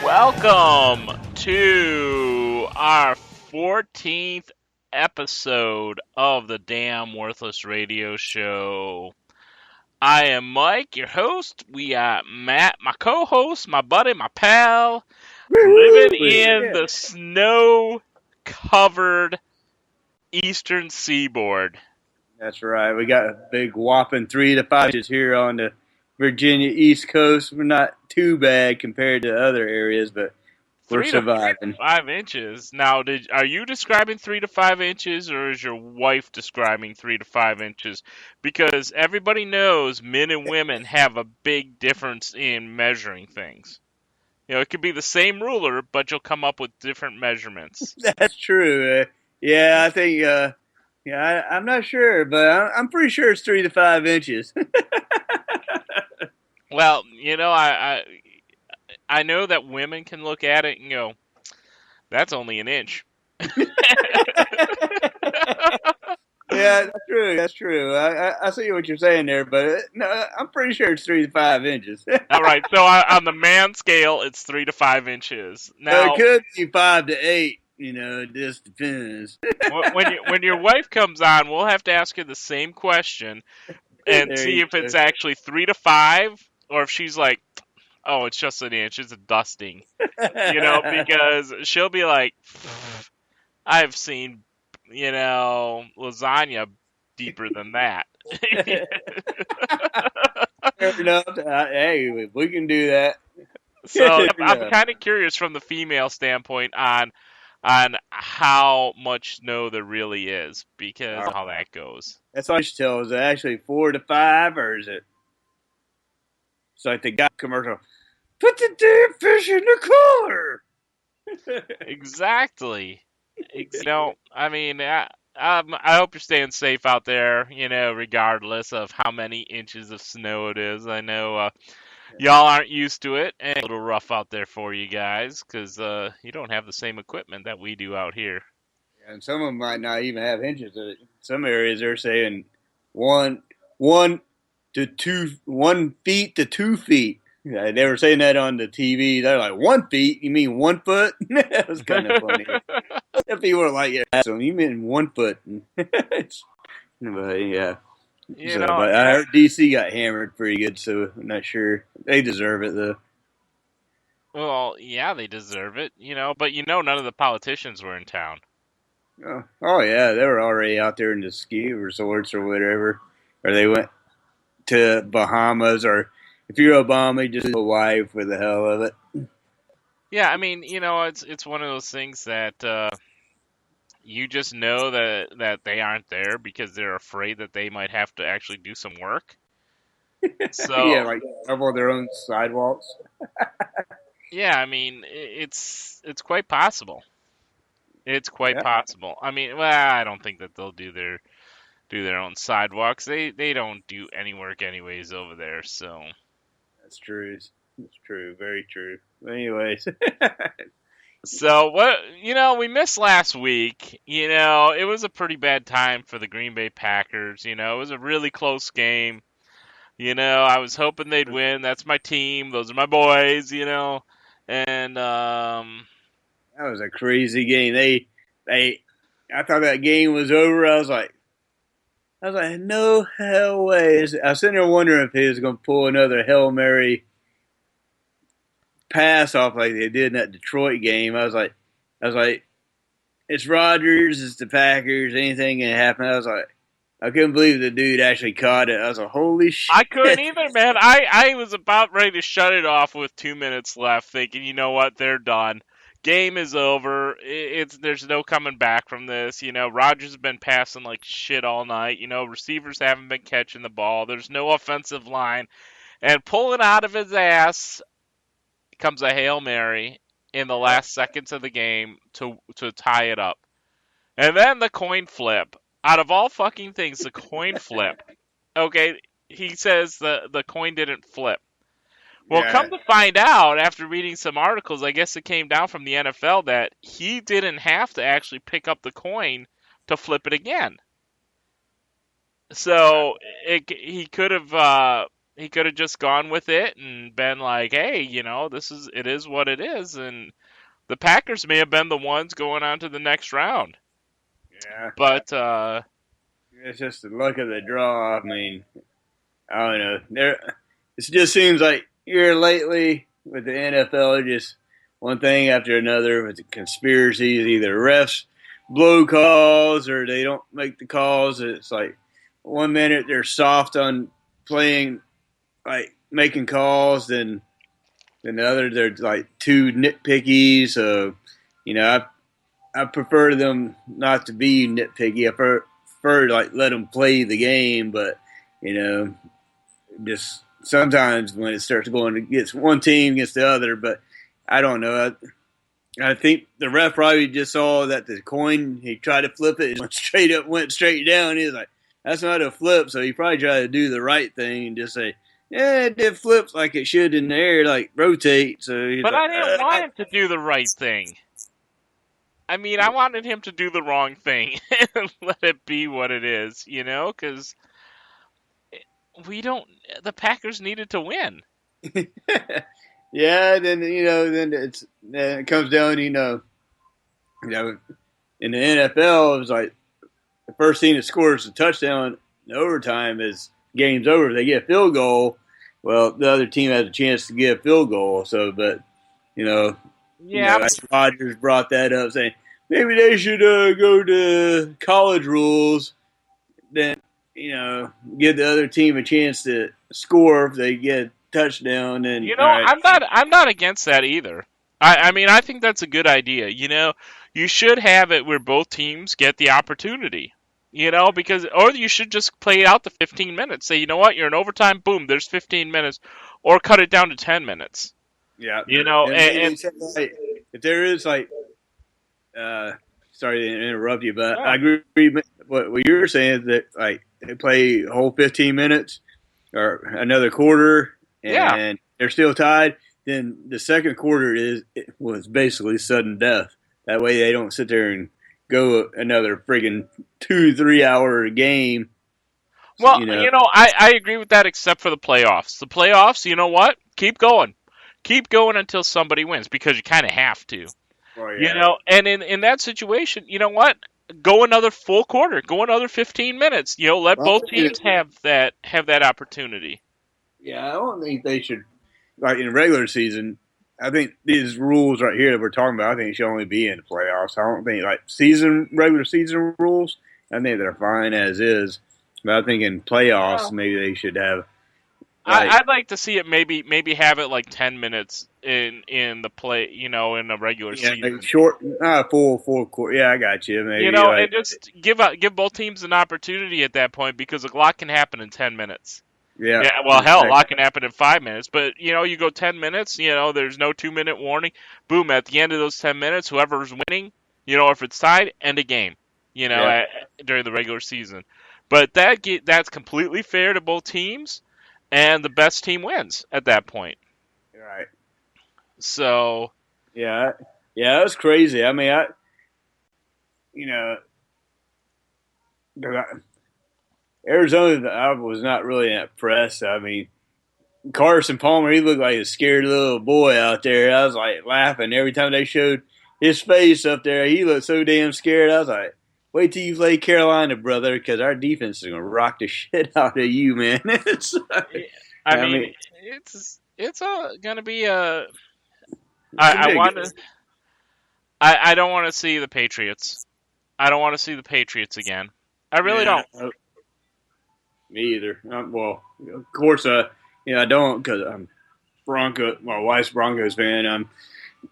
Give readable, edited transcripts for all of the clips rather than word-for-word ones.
Welcome to our 14th episode of the Damn Worthless Radio Show. I am Mike, your host. We got Matt, my co-host, my buddy, my pal, living in the snow-covered eastern seaboard. That's right. We got a big whopping 3 to 5 inches here on the Virginia East Coast. We're not too bad compared to other areas, but we're surviving. 5 inches. Now, are you describing 3 to 5 inches, or is your wife describing 3 to 5 inches? Because everybody knows men and women have a big difference in measuring things. You know, it could be the same ruler, but you'll come up with different measurements. That's true. Yeah, I think. I'm not sure, but I'm pretty sure it's 3 to 5 inches. Well, you know, I know that women can look at it and go, that's only an inch. Yeah, that's true. I see what you're saying there, but no, I'm pretty sure it's 3 to 5 inches. All right, so on the man scale, it's 3 to 5 inches. Now, it could be 5 to 8. You know, it just depends. when your wife comes on, we'll have to ask her the same question and see if it's actually 3 to 5, or if she's like, oh, it's just an inch, it's a dusting. You know, because she'll be like, I've seen, you know, lasagna deeper than that. Fair enough. Hey, we can do that. So I'm kind of curious from the female standpoint on how much snow there really is, because of how that goes. That's all she tells. Is it actually 4 to 5, or is it? It's like the guy commercial. Put the damn fish in the cooler. Exactly. You know, I mean, I hope you're staying safe out there. You know, regardless of how many inches of snow it is. I know y'all aren't used to it, and it's a little rough out there for you guys because you don't have the same equipment that we do out here. And some of them might not even have inches of it. Some areas they're saying 1 feet to 2 feet. Yeah, they were saying that on the TV. They're like, 1 feet? You mean 1 foot? That was kind of funny. People were like, yeah, so you mean 1 foot? But yeah. But I heard DC got hammered pretty good, so I'm not sure. They deserve it, though. Well, yeah, they deserve it, you know. But, you know, none of the politicians were in town. Oh yeah, they were already out there in the ski resorts or whatever. Or they went to Bahamas, or if you're Obama, just Hawaii for the hell of it. Yeah, I mean, you know, it's one of those things that you just know that they aren't there because they're afraid that they might have to actually do some work. So yeah, like shovel their own sidewalks. Yeah, I mean, it's quite possible. It's quite possible. I mean, well, I don't think that they'll do their own sidewalks. They don't do any work anyways over there, so. That's true. It's true. Very true. Anyways. So, we missed last week. You know, it was a pretty bad time for the Green Bay Packers. You know, it was a really close game. You know, I was hoping they'd win. That's my team. Those are my boys, you know. And, that was a crazy game. I thought that game was over. I was like, no hell way. I was sitting there wondering if he was going to pull another Hail Mary pass off like they did in that Detroit game. I was like, it's Rodgers, it's the Packers, anything can happen. I was like, I couldn't believe the dude actually caught it. I was like, holy shit. I couldn't either, man. I was about ready to shut it off with 2 minutes left, thinking, you know what, they're done. Game is over. There's no coming back from this. You know, Rodgers has been passing like shit all night. You know, receivers haven't been catching the ball. There's no offensive line. And pulling out of his ass comes a Hail Mary in the last seconds of the game to tie it up. And then the coin flip. Out of all fucking things, the coin flip. Okay, he says the coin didn't flip. Well, Yeah, come to find out, after reading some articles, I guess it came down from the NFL that he didn't have to actually pick up the coin to flip it again. So he could have just gone with it and been like, hey, it is what it is, and the Packers may have been the ones going on to the next round. yeah. But It's just the luck of the draw. I mean, I don't know. It just seems like here lately with the NFL, just one thing after another with the conspiracies. Either refs blow calls or they don't make the calls. It's like one minute they're soft on playing, like making calls, then the other they're like too nitpicky. So, I prefer them not to be nitpicky. I prefer to like let them play the game, but you know just sometimes when it starts going against one team against the other. But I don't know. I think the ref probably just saw that the coin, he tried to flip it, it went straight down. He was like, that's not a flip. So he probably tried to do the right thing and just say, yeah, it did flip like it should in the air, like rotate. So he's but like, I didn't want him to do the right thing. I mean, I wanted him to do the wrong thing and let it be what it is, because we don't. The Packers needed to win. yeah, then it comes down, in the NFL, it was like the first team that scores a touchdown in overtime is game's over. If they get a field goal, well, the other team has a chance to get a field goal. So, but Yeah, like Rodgers brought that up, saying maybe they should go to college rules. Then give the other team a chance to score if they get a touchdown. And all right, I'm not against that either. I mean, I think that's a good idea. You should have it where both teams get the opportunity. Or you should just play out the 15 minutes. Say, you know what, you're in overtime, boom, there's 15 minutes, or cut it down to 10 minutes. yeah, And like, if there is like, sorry to interrupt you, but yeah, I agree with what you were saying that like they play a whole 15 minutes or another quarter yeah. and they're still tied. Then the second quarter was basically sudden death. That way they don't sit there and go another friggin' 2-3 hour game. Well, I agree with that except for the playoffs. The playoffs, you know what? Keep going. Keep going until somebody wins because you kind of have to. Oh yeah, And in that situation, you know what? Go another full quarter. Go another 15 minutes. Let well, both teams have that opportunity. yeah. I don't think they should like in regular season. I think these rules right here that we're talking about, I think it should only be in the playoffs. I don't think like regular season rules. I think they're fine as is. But I think in playoffs, Well, maybe they should have like I'd like to see it maybe have it like 10 minutes in the play, in the regular like season. short, full court. Yeah, I got you. Maybe And just give both teams an opportunity at that point because a lot can happen in 10 minutes. yeah, Yeah, well, hell, a lot can happen in 5 minutes. But you go 10 minutes. There's no 2 minute warning. Boom! At the end of those 10 minutes, whoever's winning, if it's tied, end a game. yeah. During the regular season. But that's completely fair to both teams, and the best team wins at that point. Right. So Yeah, yeah, that's crazy. I mean, you know, 'cause Arizona, I was not really impressed. I mean, Carson Palmer, he looked like a scared little boy out there. I was like laughing every time they showed his face up there. He looked so damn scared. I was like, wait till you play Carolina, brother, because our defense is going to rock the shit out of you, man. I I mean, mean, it's gonna be a. it's gonna I be a want good. to. I don't want to see the Patriots. I don't want to see the Patriots again. I really Yeah, don't. me either. Well, of course, I don't because I'm my wife's Broncos fan. I'm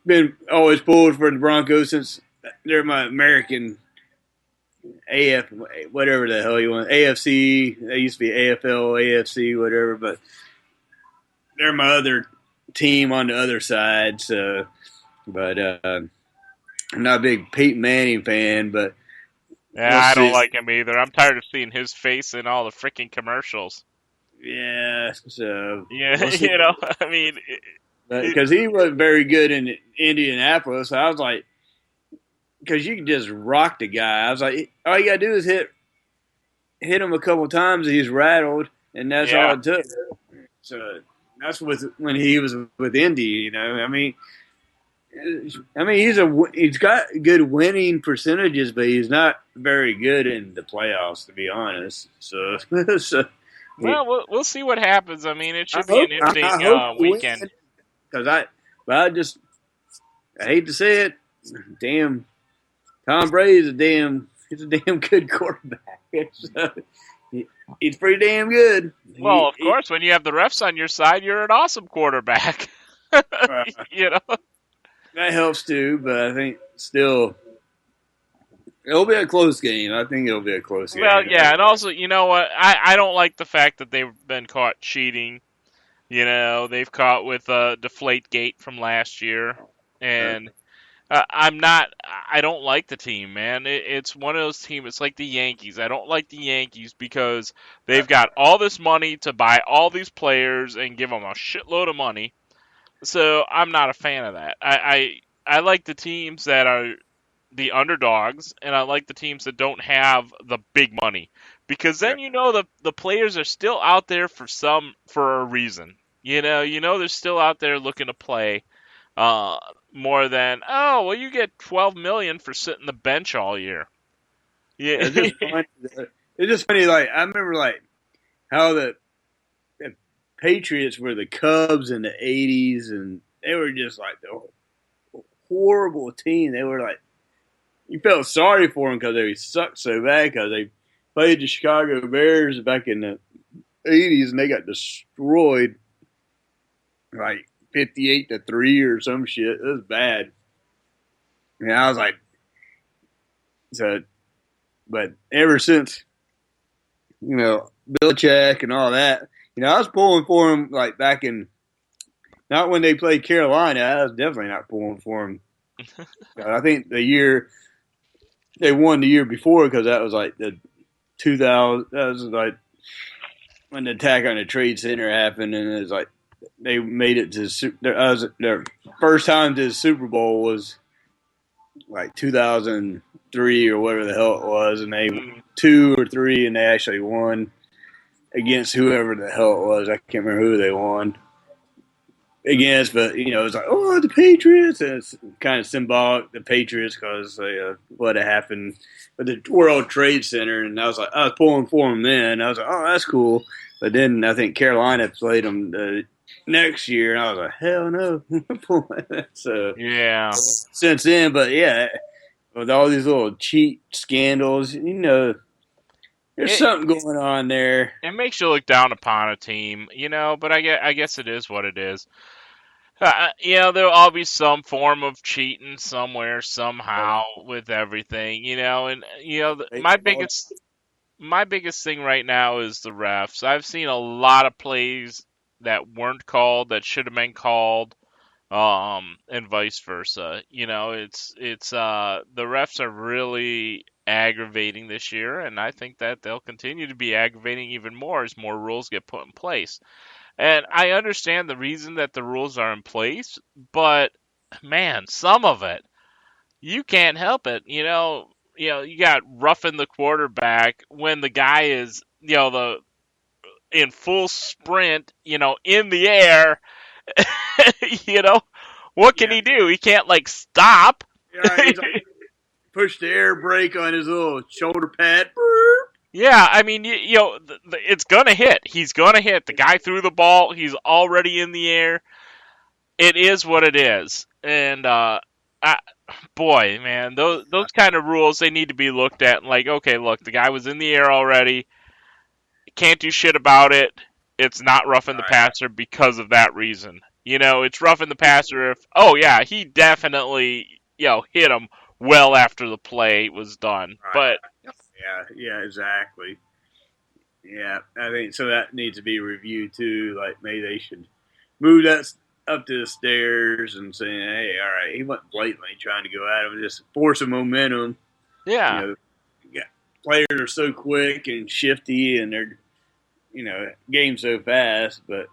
been always pulled for the Broncos since they're my American AF, whatever the hell you want, AFC. They used to be AFL, AFC, whatever, but they're my other team on the other side. So, but I'm not a big Peyton Manning fan, but Yeah, we'll I don't see. like him either. I'm tired of seeing his face in all the freaking commercials. Yeah, so Yeah, we'll see. I mean, Because he wasn't very good in Indianapolis. I was like, because you can just rock the guy. I was like, all you gotta do is hit him a couple times, and he's rattled, and that's all yeah. it took. So that's when he was with Indy. He's got good winning percentages, but he's not very good in the playoffs, to be honest. So, Well, we'll see what happens. I mean, it I should be hope an interesting I hope he weekend. wins because I hate to say it, damn Tom Brady's he's a damn good quarterback. So, he's pretty damn good. Well, of course, when you have the refs on your side, you're an awesome quarterback. Uh, you know. that helps too, but I think still it'll be a close game. I think it'll be a close Well, game. yeah, and also, you know what? I don't like the fact that they've been caught cheating. You know, they've caught with Deflate Gate from last year, and I'm not. I don't like the team, man. It's one of those teams. It's like the Yankees. I don't like the Yankees because they've got all this money to buy all these players and give them a shitload of money. So I'm not a fan of that. I like the teams that are the underdogs, and I like the teams that don't have the big money because then you know the players are still out there for a reason. They're still out there looking to play. More than, oh well, you get 12 million for sitting the bench all year. Yeah. It's just funny. It's just funny. Like I remember, like how the Patriots were the Cubs in the '80s, and they were just like the horrible team. They were like you felt sorry for them because they sucked so bad because they played the Chicago Bears back in the '80s and they got destroyed, like 58-3 or some shit. It was bad. And I was like, so, but ever since, Belichick and all that, I was pulling for him like back in, not when they played Carolina. I was definitely not pulling for him. I think they won the year before because that was like the 2000. That was like when the attack on the Trade Center happened, and it was like they made it to their first time to the Super Bowl was like 2003 or whatever the hell it was, and they 2 or 3, and they actually won against whoever the hell it was. I can't remember who they won against, but it's like, oh, the Patriots, and it's kind of symbolic, the Patriots, because what had happened with the World Trade Center, and I was pulling for them then. I was like, oh, that's cool, but then I think Carolina played them the next year, and I was like, hell no. So Yeah. since then, but yeah, with all these little cheat scandals, there's something going on there. It makes you look down upon a team, but I guess it is what it is. There'll always be some form of cheating somewhere, somehow, with everything, and my biggest thing right now is the refs. I've seen a lot of plays that weren't called that should have been called, and vice versa. The refs are really aggravating this year, and I think that they'll continue to be aggravating even more as more rules get put in place. And I understand the reason that the rules are in place, but man, some of it you can't help it. You got roughing the quarterback when the guy is the in full sprint, in the air. you know what can he do? He can't like stop. Yeah, he's like, push the air brake on his little shoulder pad. Yeah, I mean, it's gonna hit. He's gonna hit. The guy threw the ball. He's already in the air. It is what it is. And boy, man, those kind of rules, they need to be looked at. Like, okay, look, the guy was in the air already. Can't do shit about it. It's not roughing the passer because of that reason. It's roughing the passer if, oh yeah, he definitely hit him well after the play was done. Right. But yeah, exactly. Yeah, I think so. That needs to be reviewed too. Like maybe they should move that up to the stairs and saying, "Hey, all right, he wasn't blatantly trying to go at him, just force a momentum." yeah. Players are so quick and shifty, and they're game so fast. But